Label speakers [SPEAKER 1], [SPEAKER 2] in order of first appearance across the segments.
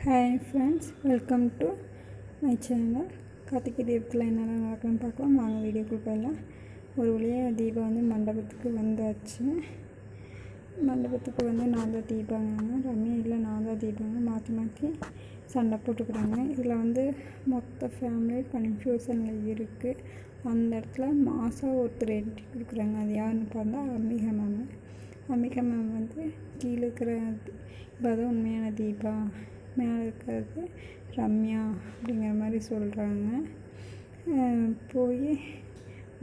[SPEAKER 1] Hi friends, welcome to my channel. Karthigai தீபத்தில் என்னென்ன நடக்குன்னு பார்க்கலாம். வாங்க வீடியோக்குள்ள போயிடலாம். ஒரு வழியாக தீபம் வந்து மண்டபத்துக்கு வந்தாச்சு. மண்டபத்துக்கு வந்து நான் தான் தீபாங்க, ரம்யா இல்லை நான் தான் தீபாங்க, மாற்றி மாற்றி சண்டை போட்டுக்கிறாங்க. இதில் வந்து மொத்த ஃபேமிலி கன்ஃபியூஷனில் இருக்குது. அந்த இடத்துல மாதம் ஒருத்தர் என்ட்ரி கொடுக்குறாங்க. அது யாருன்னு பார்த்தா அம்பிகா மேம். அம்பிகா மேம் வந்து கீழே இருக்கிற இப்போ தான் உண்மையான தீபா, மேலே இருக்கிறது ரம்யா அப்படிங்கிற மாதிரி சொல்கிறாங்க. போய்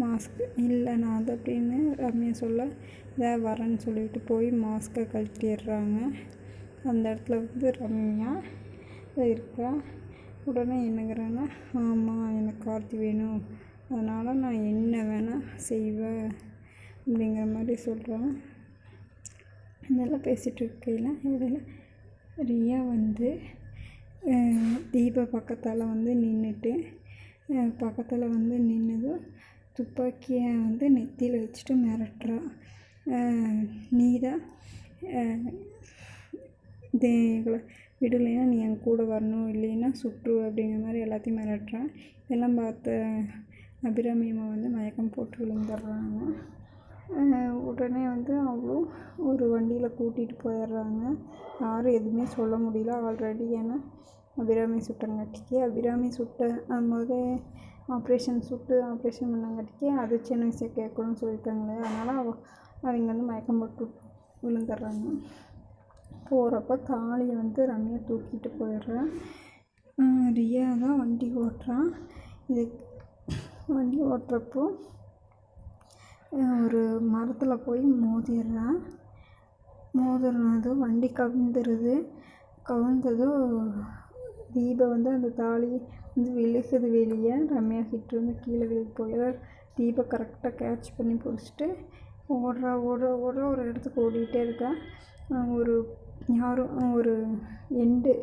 [SPEAKER 1] மாஸ்க் இல்லை நான் அது அப்படின்னு ரம்யா சொல்ல இதை வரேன்னு சொல்லிட்டு போய் மாஸ்க்கை கழட்டிடுறாங்க. அந்த இடத்துல வந்து ரம்யா இருக்கா. உடனே என்னங்கிறாங்கன்னா, ஆமாம் எனக்கு கார்த்தி வேணும், அதனால் நான் என்ன வேணால் செய்வேன் அப்படிங்கிற மாதிரி சொல்கிறேன். இதெல்லாம் பேசிகிட்டு இருக்கையில் இடையில ரியா வந்து தீபா பக்கத்தில் வந்து நின்றுட்டு பக்கத்தில் வந்து நின்னதும் துப்பாக்கியை வந்து நெத்தியில் வச்சுட்டு மிரட்டுறா. நீ தான் எங்களை விடலைன்னா நீ என் கூட வரணும், இல்லைன்னா சுற்று அப்படிங்கிற மாதிரி எல்லாத்தையும் மிரட்டுறான். இதெல்லாம் பார்த்த அபிராமியம்மா வந்து மயக்கம் போட்டு விழுந்துடுறாங்க. உடனே வந்து அவளும் ஒரு வண்டியில் கூட்டிகிட்டு போயிடுறாங்க. யாரும் எதுவுமே சொல்ல முடியல ஆல்ரெடி. ஏன்னா அபிராமி சுட்டங்காட்டிக்கு, அபிராமி போது ஆப்ரேஷன் பண்ணங்காட்டிக்கு அது சின்ன வயசை கேட்கணும்னு சொல்லிட்டாங்களே, அதனால் அவங்க வந்து மயக்கம் போட்டு விழுந்துடுறாங்க. போகிறப்ப தாலியை வந்து ரம்யா தூக்கிட்டு போயிடுறேன். ரியா தான் வண்டி ஓட்டுறான். இது வண்டி ஓட்டுறப்போ ஒரு மரத்தில் போய் மோதிடுறான். மோதினதும் வண்டி கவிழ்ந்துருது. கவிழ்ந்ததும் தீபா வந்து அந்த தாலி வந்து விழுகுது வெளியே. ரம்யா கிட்ட வந்து கீழே விழுந்து போய் தீபா கரெக்டாக கேட்ச் பண்ணி பிடிச்சிட்டு ஓடுறா ஒரு இடத்துக்கு ஓடிக்கிட்டே இருக்கா. ஒரு எண்டு,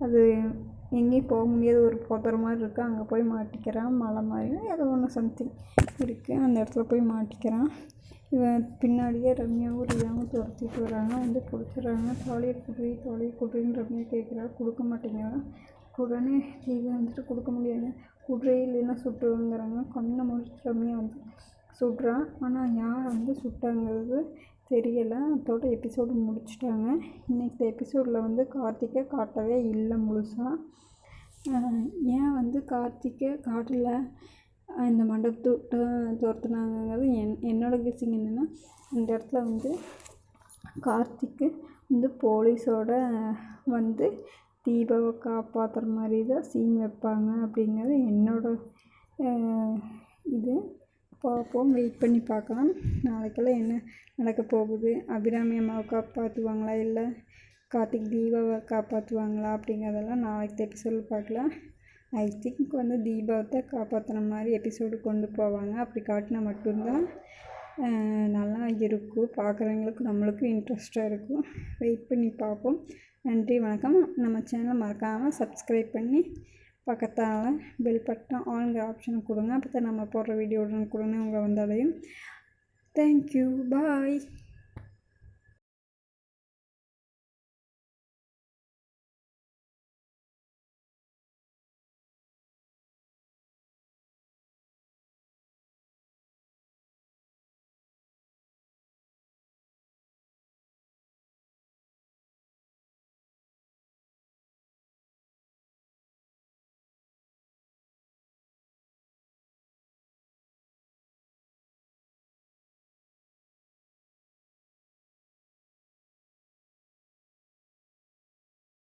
[SPEAKER 1] அது எங்கேயும் போக முடியாத ஒரு புதர் மாதிரி இருக்குது. அங்கே போய் மாட்டிக்கிறான். மலை மாதிரி ஏதோ ஒன்று சம்திங் இருக்குது. அந்த இடத்துல போய் மாட்டிக்கிறான். இவன் பின்னாடியே ரம்யாவும் ரியாவும் துரத்திட்டு வராங்க. வந்து பிடிச்சிடுறாங்க. தாலியை குடுறின்னு ரம்யா கேட்குறா. கொடுக்க மாட்டேங்கிறான். உடனே தீபா வந்துட்டு கொடுக்க முடியாது, குடுறே இல்லைன்னா சுட்டுங்கிறாங்க. கண்ணை முடிச்சு ரம்யா வந்து சுடுறான். ஆனால் யார் வந்து சுட்டாங்கிறது தெரியலை. அதோட எபிசோடு முடிச்சிட்டாங்க. இன்றைக்கி எபிசோடில் வந்து கார்த்திகை காட்டவே இல்லை முழுசாக. ஏன் வந்து கார்த்திகை காட்டல, இந்த மண்டபத்தை துரத்துனாங்கிறது என்னோடய கெஸ்ஸிங் என்னென்னா, இந்த இடத்துல வந்து கார்த்திக்கு வந்து போலீஸோட வந்து தீபாவை காப்பாற்றுற மாதிரி தான் சீன் வைப்பாங்க அப்படிங்கிறது என்னோட இது. பார்ப்போம், வெயிட் பண்ணி பார்க்கலாம். நாளைக்கெல்லாம் என்ன நடக்க போகுது, அபிராமி அம்மாவை காப்பாற்றுவாங்களா இல்லை கார்த்திக் தீபாவை காப்பாற்றுவாங்களா அப்படிங்கிறதெல்லாம் நாளைக்கு எபிசோடு பார்க்கலாம். ஐ திங்க் வந்து தீபாவை காப்பாற்றின மாதிரி எபிசோடு கொண்டு போவாங்க. அப்படி காட்டினா மட்டும்தான் நல்லா இருக்கும். பார்க்குறவங்களுக்கு நம்மளுக்கும் இன்ட்ரெஸ்ட்டாக இருக்கும். வெயிட் பண்ணி பார்ப்போம். நன்றி, வணக்கம். நம்ம சேனலை மறக்காமல் சப்ஸ்கிரைப் பண்ணி பக்கத்தால் பெல் பட்டன் ஆன்கிற ஆப்ஷனை கொடுங்க. அப்போ தான் நம்ம போடுற வீடியோ உடனுக்குடனே உங்களை வந்தடையும். தேங்க்யூ, பாய்.